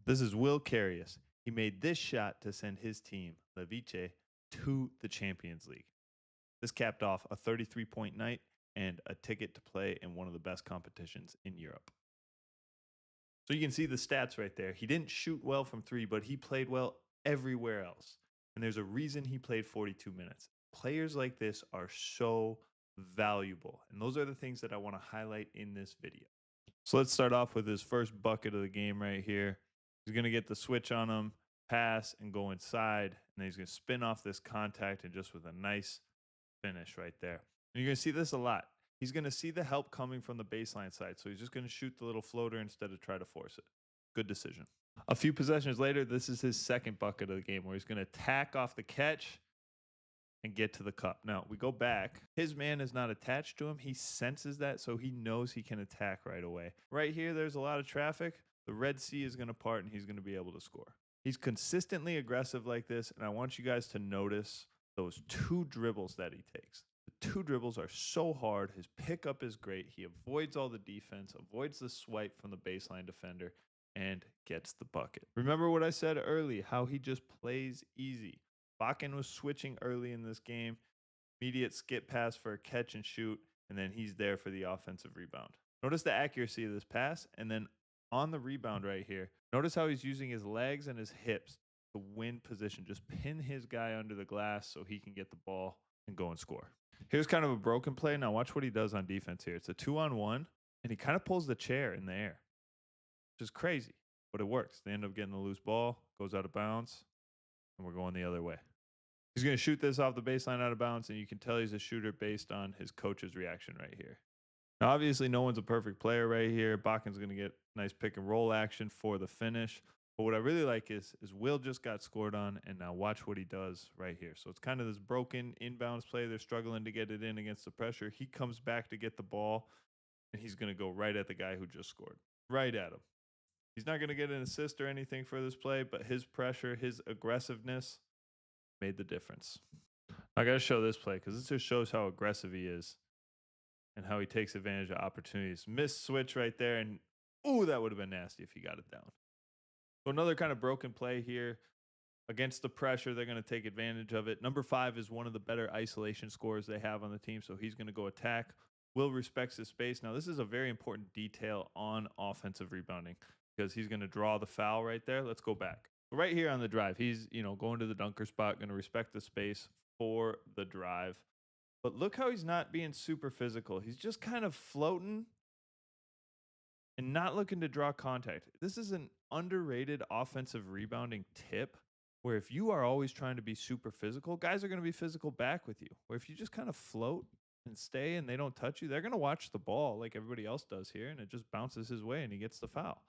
This is Will Carius. He made this shot to send his team, Levice, to the Champions League. This capped off a 33-point night and a ticket to play in one of the best competitions in Europe. So you can see the stats right there. He didn't shoot well from three, but he played well everywhere else. And there's a reason he played 42 minutes. Players like this are so valuable. And those are the things that I want to highlight in this video. So let's start off with his first bucket of the game right here. He's going to get the switch on him, pass, and go inside. And then he's going to spin off this contact and just with a nice finish right there. And you're going to see this a lot. He's going to see the help coming from the baseline side. So he's just going to shoot the little floater instead of try to force it. Good decision. A few possessions later, this is his second bucket of the game where he's going to tack off the catch and get to the cup. Now, we go back. His man is not attached to him. He senses that, so he knows he can attack right away. Right here, there's a lot of traffic. The Red Sea is going to part, and he's going to be able to score. He's consistently aggressive like this, and I want you guys to notice those two dribbles that he takes. The two dribbles are so hard. His pickup is great. He avoids all the defense, avoids the swipe from the baseline defender, and gets the bucket. Remember what I said earlier, how he just plays easy. Baaken was switching early in this game, immediate skip pass for a catch and shoot, and then he's there for the offensive rebound. Notice the accuracy of this pass, and then on the rebound right here, notice how he's using his legs and his hips to win position. Just pin his guy under the glass so he can get the ball and go and score. Here's kind of a broken play. Now watch what he does on defense here. It's a 2-on-1, and he kind of pulls the chair in the air, which is crazy, but it works. They end up getting the loose ball, goes out of bounds, and we're going the other way. He's going to shoot this off the baseline out of bounds, and you can tell he's a shooter based on his coach's reaction right here. Now, obviously, no one's a perfect player right here. Baaken's going to get nice pick and roll action for the finish. But what I really like is Will just got scored on, and now watch what he does right here. So it's kind of this broken inbounds play. They're struggling to get it in against the pressure. He comes back to get the ball, and he's going to go right at the guy who just scored. Right at him. He's not going to get an assist or anything for this play, but his pressure, his aggressiveness made the difference. I got to show this play because this just shows how aggressive he is and how he takes advantage of opportunities. Missed switch right there, and ooh, that would have been nasty if he got it down. So another kind of broken play here. Against the pressure, they're going to take advantage of it. Number 5 is one of the better isolation scorers they have on the team, so he's going to go attack. Will respects his space. Now, this is a very important detail on offensive rebounding because he's going to draw the foul right there. Let's go back. Right here on the drive, he's going to the dunker spot, going to respect the space for the drive. But look how he's not being super physical. He's just kind of floating and not looking to draw contact. This is an underrated offensive rebounding tip where if you are always trying to be super physical, guys are going to be physical back with you. Where if you just kind of float and stay and they don't touch you, they're going to watch the ball like everybody else does here, and it just bounces his way and he gets the foul.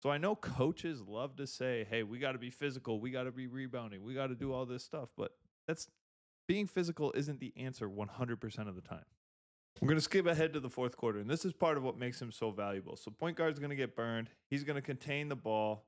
So I know coaches love to say, hey, we got to be physical. We got to be rebounding. We got to do all this stuff. But being physical isn't the answer 100% of the time. We're going to skip ahead to the fourth quarter, and this is part of what makes him so valuable. So point guard's going to get burned. He's going to contain the ball.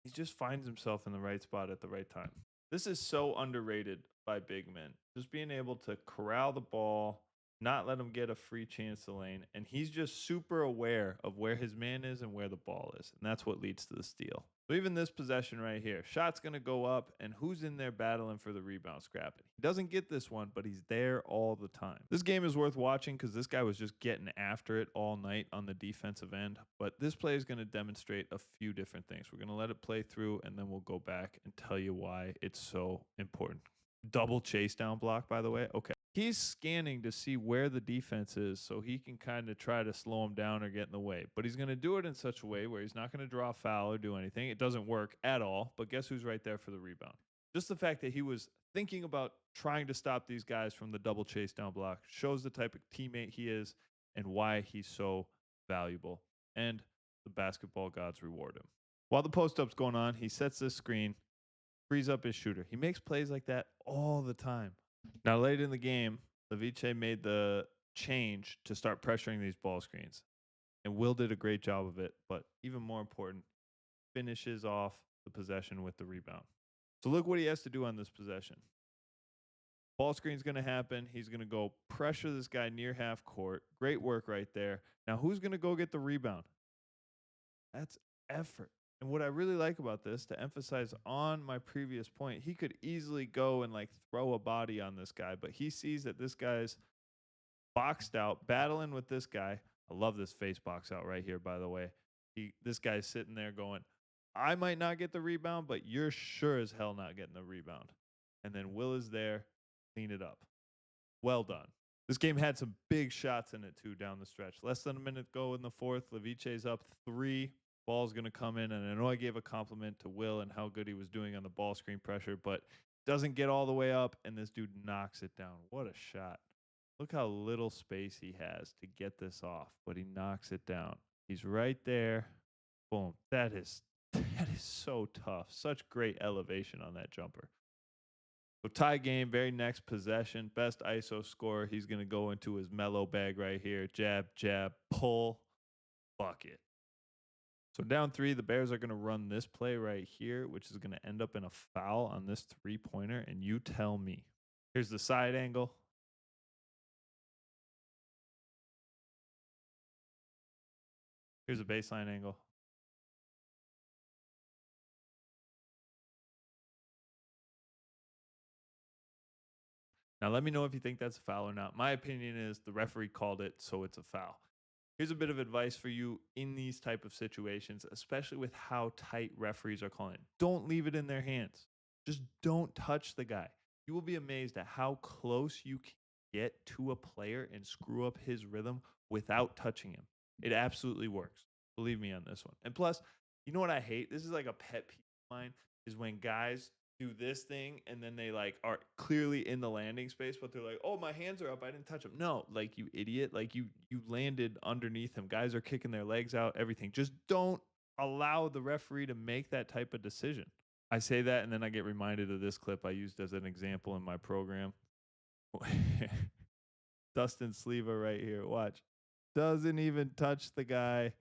He just finds himself in the right spot at the right time. This is so underrated by big men. Just being able to corral the ball, not let him get a free chance to lane, and he's just super aware of where his man is and where the ball is, and that's what leads to the steal. So even this possession right here, shot's going to go up, and who's in there battling for the rebound scrapping? He doesn't get this one, but he's there all the time. This game is worth watching because this guy was just getting after it all night on the defensive end, but this play is going to demonstrate a few different things. We're going to let it play through, and then we'll go back and tell you why it's so important. Double chase down block, by the way. Okay. He's scanning to see where the defense is so he can kind of try to slow him down or get in the way. But he's going to do it in such a way where he's not going to draw a foul or do anything. It doesn't work at all. But guess who's right there for the rebound? Just the fact that he was thinking about trying to stop these guys from the double chase down block shows the type of teammate he is and why he's so valuable. And the basketball gods reward him. While the post-up's going on, he sets this screen, frees up his shooter. He makes plays like that all the time. Now, late in the game, Levice made the change to start pressuring these ball screens. And Will did a great job of it, but even more important, finishes off the possession with the rebound. So look what he has to do on this possession. Ball screen's going to happen. He's going to go pressure this guy near half court. Great work right there. Now, who's going to go get the rebound? That's effort. And what I really like about this, to emphasize on my previous point, he could easily go and like throw a body on this guy, but he sees that this guy's boxed out, battling with this guy. I love this face box out right here, by the way. This guy's sitting there going, I might not get the rebound, but you're sure as hell not getting the rebound. And then Will is there, clean it up. Well done. This game had some big shots in it too down the stretch. Less than a minute go in the fourth. Levice's up 3. Ball's going to come in. And I know I gave a compliment to Will and how good he was doing on the ball screen pressure, but doesn't get all the way up. And this dude knocks it down. What a shot. Look how little space he has to get this off, but he knocks it down. He's right there. Boom. That is so tough. Such great elevation on that jumper. So tie game, very next possession, best ISO scorer. He's going to go into his mellow bag right here. Jab, jab, pull, bucket. So down 3, the Bears are going to run this play right here, which is going to end up in a foul on this 3-pointer, and you tell me. Here's the side angle. Here's a baseline angle. Now, let me know if you think that's a foul or not. My opinion is the referee called it, so it's a foul. Here's a bit of advice for you in these type of situations, especially with how tight referees are calling it. Don't leave it in their hands. Just don't touch the guy. You will be amazed at how close you can get to a player and screw up his rhythm without touching him. It absolutely works. Believe me on this one. And plus, you know what I hate? This is like a pet peeve of mine, is when guys do this thing and then they like are clearly in the landing space, but they're like, oh, my hands are up, I didn't touch him. No, like, you idiot, like you landed underneath him. Guys are kicking their legs out, everything. Just don't allow the referee to make that type of decision. I say that and then I get reminded of this clip I used as an example in my program. Dustin Sleva right here, watch, doesn't even touch the guy,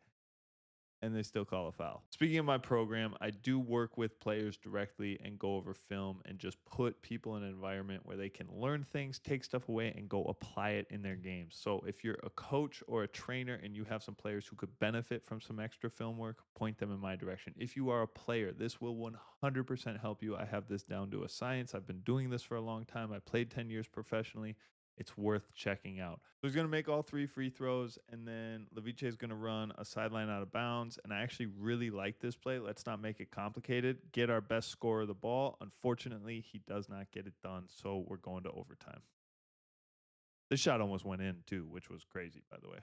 and they still call a foul. Speaking of my program, I do work with players directly and go over film and just put people in an environment where they can learn things, take stuff away, and go apply it in their games. So if you're a coach or a trainer and you have some players who could benefit from some extra film work, point them in my direction. If you are a player, this will 100% help you. I have this down to a science. I've been doing this for a long time. I played 10 years professionally. It's worth checking out. So he's going to make all 3 free throws, and then Levice is going to run a sideline out of bounds. And I actually really like this play. Let's not make it complicated. Get our best scorer of the ball. Unfortunately, he does not get it done, so we're going to overtime. This shot almost went in, too, which was crazy, by the way.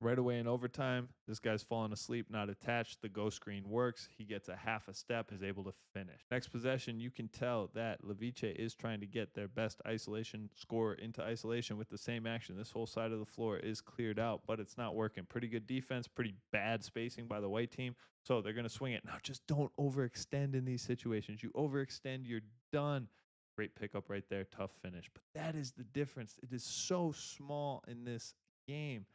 Right away in overtime, this guy's falling asleep, not attached. The go screen works. He gets a half a step, is able to finish. Next possession, you can tell that Levice is trying to get their best isolation scorer into isolation with the same action. This whole side of the floor is cleared out, but it's not working. Pretty good defense, pretty bad spacing by the white team. So they're going to swing it. Now, just don't overextend in these situations. You overextend, you're done. Great pickup right there. Tough finish. But that is the difference. It is so small in this game.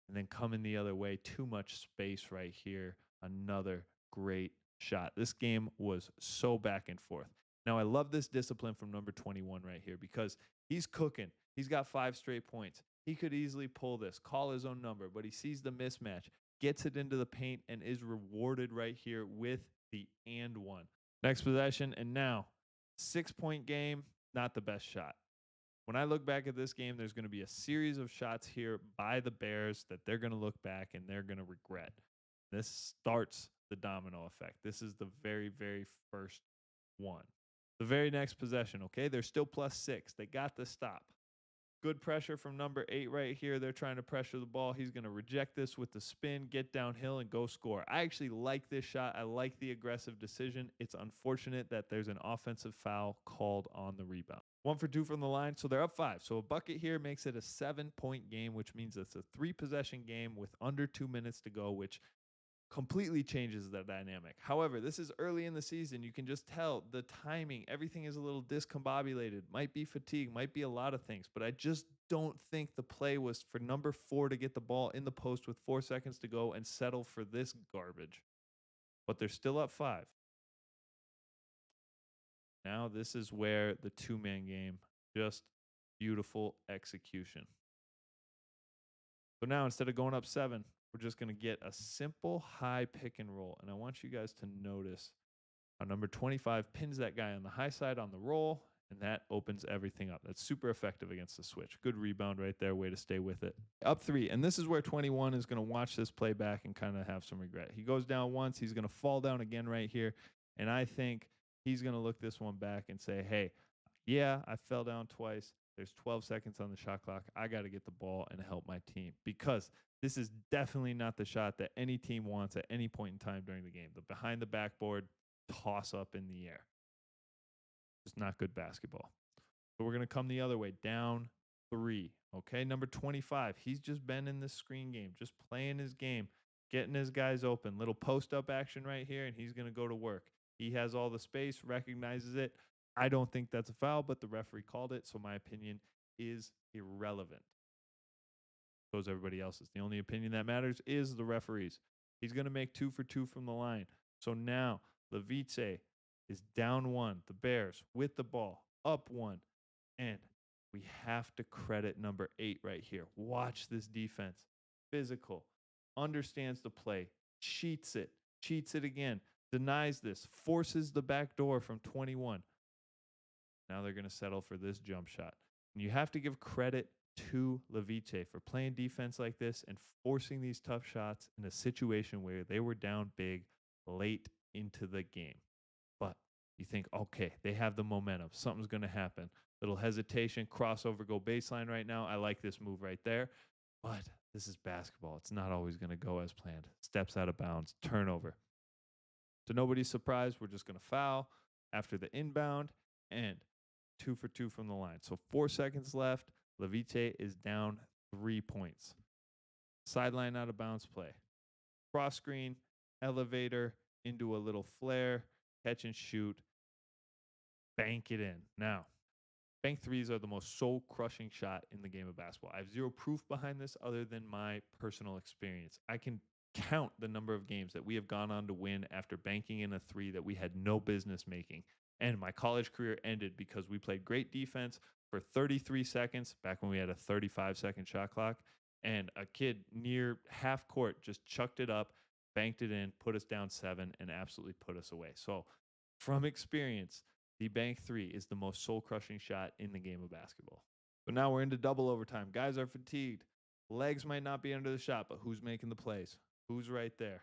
And then coming the other way, too much space right here. Another great shot. This game was so back and forth. Now, I love this discipline from number 21 right here because he's cooking. He's got 5 straight points. He could easily pull this, call his own number, but he sees the mismatch, gets it into the paint, and is rewarded right here with the and one. Next possession, and now 6-point game, not the best shot. When I look back at this game, there's going to be a series of shots here by the Bears that they're going to look back and they're going to regret. This starts the domino effect. This is the very, very first one. The very next possession, okay? They're still +6. They got the stop. Good pressure from number 8 right here. They're trying to pressure the ball. He's going to reject this with the spin, get downhill, and go score. I actually like this shot. I like the aggressive decision. It's unfortunate that there's an offensive foul called on the rebound. 1 for 2 from the line, so they're up 5. So a bucket here makes it a 7-point game, which means it's a 3-possession game with under 2 minutes to go, which completely changes the dynamic. However, this is early in the season. You can just tell the timing, everything is a little discombobulated. Might be fatigue, might be a lot of things, but I just don't think the play was for number 4 to get the ball in the post with 4 seconds to go and settle for this garbage. But they're still up 5. Now this is where the 2-man game, just beautiful execution. So now instead of going up 7, we're just going to get a simple high pick and roll. And I want you guys to notice how number 25 pins that guy on the high side on the roll, and that opens everything up. That's super effective against the switch. Good rebound right there. Way to stay with it. Up 3. And this is where 21 is going to watch this play back and kind of have some regret. He goes down once. He's going to fall down again right here. And I think he's going to look this one back and say, hey, yeah, I fell down twice. There's 12 seconds on the shot clock. I got to get the ball and help my team, because this is definitely not the shot that any team wants at any point in time during the game. The behind the backboard toss up in the air. It's not good basketball. So we're going to come the other way, down 3. Okay, number 25. He's just been in this screen game, just playing his game, getting his guys open. Little post-up action right here, and he's going to go to work. He has all the space, recognizes it. I don't think that's a foul, but the referee called it, so my opinion is irrelevant. So is everybody else's. The only opinion that matters is the referee's. He's going to make 2 for 2 from the line. So now Levice is down 1. The Bears with the ball, up 1. And we have to credit number 8 right here. Watch this defense. Physical, understands the play, cheats it again, denies this, forces the back door from 21. Now they're going to settle for this jump shot. And you have to give credit to Levice for playing defense like this and forcing these tough shots in a situation where they were down big late into the game. But you think, okay, they have the momentum. Something's going to happen. Little hesitation, crossover, go baseline right now. I like this move right there. But this is basketball. It's not always going to go as planned. Steps out of bounds, turnover. To nobody's surprise, we're just going to foul after the inbound and 2 for 2 from the line. So 4 seconds left. Levice is down 3 points. Sideline out of bounds play. Cross screen, elevator into a little flare, catch and shoot, bank it in. Now, bank threes are the most soul-crushing shot in the game of basketball. I have zero proof behind this other than my personal experience. I can count the number of games that we have gone on to win after banking in a 3 that we had no business making. And my college career ended because we played great defense for 33 seconds, back when we had a 35-second shot clock, and a kid near half court just chucked it up, banked it in, put us down 7, and absolutely put us away. So from experience, the bank 3 is the most soul-crushing shot in the game of basketball. So now we're into double overtime. Guys are fatigued. Legs might not be under the shot, but who's making the plays? Who's right there?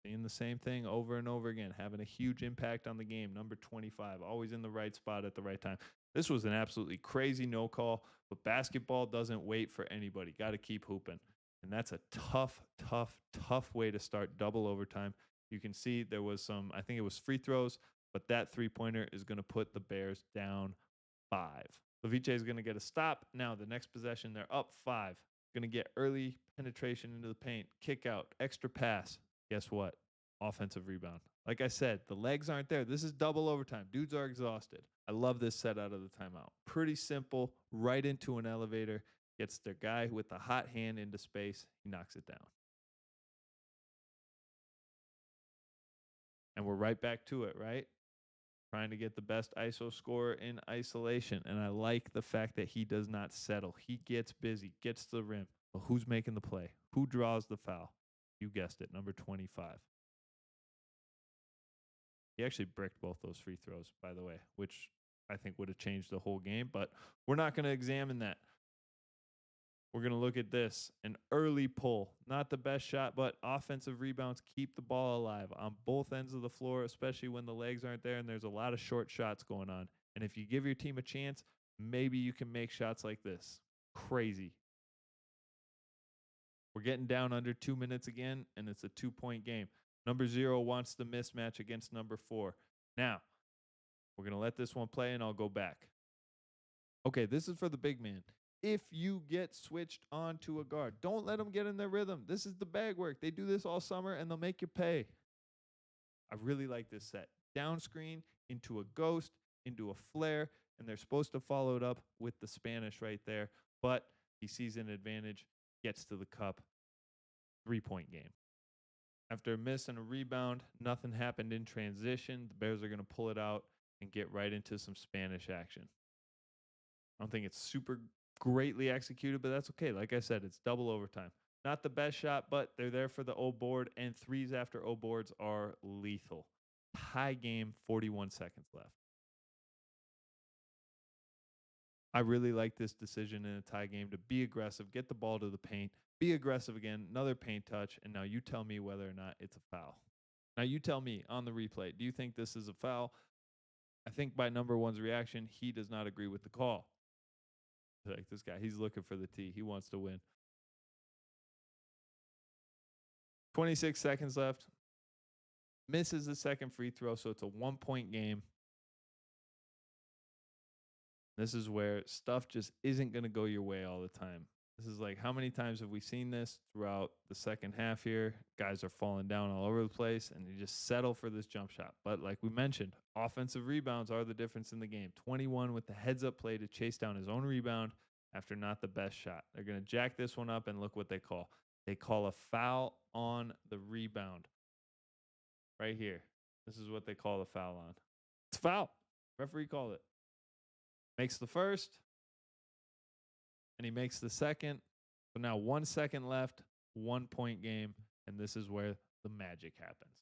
Seeing the same thing over and over again, having a huge impact on the game. Number 25, always in the right spot at the right time. This was an absolutely crazy no call, but basketball doesn't wait for anybody. Got to keep hooping. And that's a tough, tough, tough way to start double overtime. You can see there was some, I think it was free throws, but that three-pointer is going to put the Bears down 5. Levice is going to get a stop. Now the next possession, they're up 5. Going to get early penetration into the paint, kick out, extra pass. Guess what? Offensive rebound. Like I said, the legs aren't there. This is double overtime. Dudes are exhausted. I love this set out of the timeout. Pretty simple, right into an elevator. Gets their guy with the hot hand into space. He knocks it down. And we're right back to it, right? Trying to get the best ISO scorer in isolation. And I like the fact that he does not settle. He gets busy, gets to the rim. But who's making the play? Who draws the foul? You guessed it, number 25. He actually bricked both those free throws, by the way, which I think would have changed the whole game. But we're not going to examine that. We're going to look at this. An early pull. Not the best shot, but offensive rebounds keep the ball alive on both ends of the floor, especially when the legs aren't there and there's a lot of short shots going on. And if you give your team a chance, maybe you can make shots like this. Crazy. We're getting down under 2 minutes again, and it's a 2-point game. Number 0 wants the mismatch against number 4. Now, we're going to let this one play, and I'll go back. Okay, this is for the big man. If you get switched on to a guard, don't let them get in their rhythm. This is the bag work. They do this all summer, and they'll make you pay. I really like this set. Down screen, into a ghost, into a flare, and they're supposed to follow it up with the Spanish right there, but he sees an advantage, gets to the cup. 3-point game. After a miss and a rebound, nothing happened in transition. The Bears are going to pull it out and get right into some Spanish action. I don't think it's super greatly executed, but that's okay. Like I said, it's double overtime. Not the best shot, but they're there for the O board, and threes after O boards are lethal. Tie game, 41 seconds left. I really like this decision in a tie game to be aggressive, get the ball to the paint, be aggressive again, another paint touch, and now you tell me whether or not it's a foul. Now you tell me on the replay, do you think this is a foul? I think by number one's reaction, he does not agree with the call. Like this guy, he's looking for the T. He wants to win. 26 seconds left. Misses the second free throw, so it's a 1-point game. This is where stuff just isn't going to go your way all the time. This is like, how many times have we seen this throughout the second half here? Guys are falling down all over the place, and you just settle for this jump shot. But like we mentioned, offensive rebounds are the difference in the game. 21 with the heads-up play to chase down his own rebound after not the best shot. They're going to jack this one up, and look what they call. They call a foul on the rebound. Right here. This is what they call the foul on. It's foul. Referee called it. Makes the first, and he makes the second. So now 1 second left, 1-point game, and this is where the magic happens.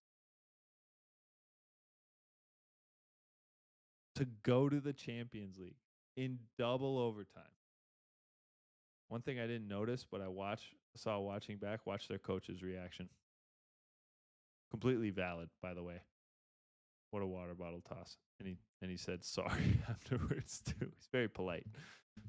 To go to the Champions League in double overtime. One thing I didn't notice, but I saw watching back, watch their coach's reaction. Completely valid, by the way. What a water bottle toss. And he said sorry afterwards too. He's very polite.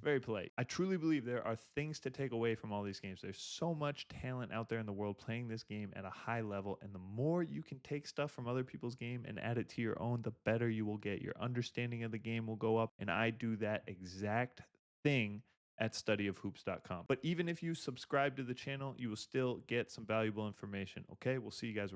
Very polite. I truly believe there are things to take away from all these games. There's so much talent out there in the world playing this game at a high level, and the more you can take stuff from other people's game and add it to your own, the better you will get. Your understanding of the game will go up, and I do that exact thing at studyofhoops.com. But even if you subscribe to the channel, you will still get some valuable information. Okay, we'll see you guys.